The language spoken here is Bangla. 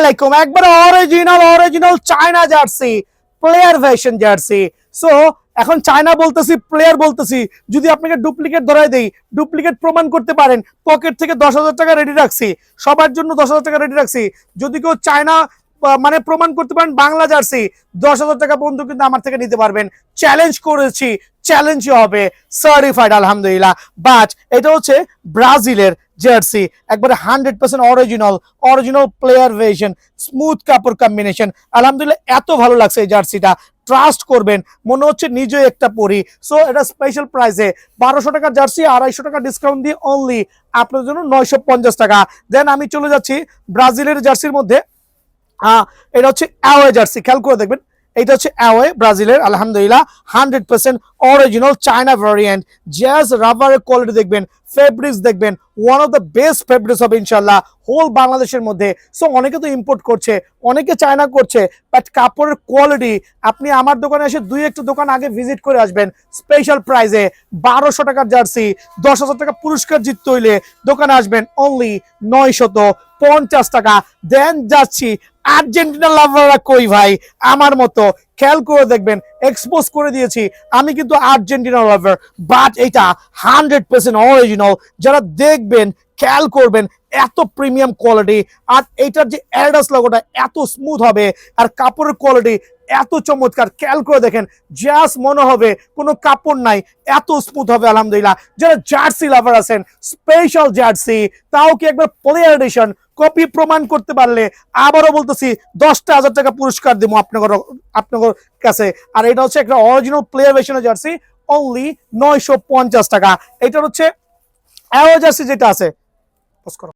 আলাইকুম, একবার original China jersey, player version jersey. So এখন চায়না বলতেছি, প্লেয়ার বলতেছি, যদি আপনাকে ডুপ্লিকেট ধরাই দেই, ডুপ্লিকেট প্রমাণ করতে পারেন, পকেট থেকে 10,000 টাকা রেডি রাখছি, সবার জন্য 10,000 টাকা রেডি রাখছি। যদি কেউ চায়না মানে প্রমাণ করতে পারেন বাংলা জার্সি, 10,000 টাকা পর্যন্ত কিন্তু আমার থেকে নিতে পারবেন। চ্যালেঞ্জ করেছি, চ্যালেঞ্জই হবে, সার্টিফাইড আলহামদুলিল্লাহ। বাট এটা হচ্ছে ব্রাজিলের জার্সি, একবারে 100% অরিজিনাল প্লেয়ার ভার্সন, স্মুথ কাপড় কম্বিনেশন। আলহামদুলিল্লাহ এত ভালো লাগছে এই জার্সিটা, ট্রাস্ট করবেন, মনে হচ্ছে নিজে একটা পরি। সো এটা স্পেশাল প্রাইসে 1200 টাকা জার্সি, 250 টাকা ডিসকাউন্ট দিয়ে অনলি আপনার জন্য 950 টাকা। দেন আমি চলে যাচ্ছি ব্রাজিলের জার্সির মধ্যে। এটা হচ্ছে অ্যাওয়ে জার্সি, খেয়াল করে দেখবেন, এটা হচ্ছে অ্যাওয়ে ব্রাজিলের, আলহামদুলিল্লাহ 100% অরিজিনাল চায়না ভ্যারিয়েন্ট। জাস্ট রাবারের কোয়ালিটি দেখবেন, ফেব্রিক্স দেখবেন, one of the best fabrics হবে ইনশাল্লাহ হোল বাংলাদেশের মধ্যে। সো অনেকে তো ইম্পোর্ট করছে, অনেকে চায়না করছে, বাট কাপড়ের কোয়ালিটি, আপনি আমার দোকানে এসে দুই একটা দোকান আগে ভিজিট করে আসবেন। স্পেশাল প্রাইসে 1200 টাকার জার্সি, 10,000 টাকা পুরস্কার জিততে হইলে দোকানে আসবেন অনলি 950 টাকা। দেন যাচ্ছি আর্জেন্টিনা লাভাররা কই ভাই আমার মতো, খেয়াল করে দেখবেন, এক্সপোজ করে দিয়েছি আমি কিন্তু আর্জেন্টিনা লাভার, বাট এটা 100% অরিজিনাল। যারা দেখবেন খেয়াল করবেন, এত প্রিমিয়াম কোয়ালিটি, আর এইটার যে অ্যাডিডাস লোগোটা এত স্মুথ হবে, আর কাপড়ের কোয়ালিটি এত চমৎকার, খেয়াল করে দেখেন, জাস্ট মনে হবে কোনো কাপড় নাই, এত স্মুথ হবে আলহামদুলিল্লাহ। যারা জার্সি লাভার আছেন, স্পেশাল জার্সি, তাও কি একবার প্লেয়ার এডিশন কপি প্রমাণ করতে পারলে আবারও বলতেছি 10,000 টাকা পুরস্কার দেবো আপনাদের কাছে। আর এটা হচ্ছে একটা অরিজিনাল প্লেয়ার ভার্সনের জার্সি, অনলি 950 টাকা। এটা হচ্ছে অ্যাওয়ে জার্সি যেটা আছে।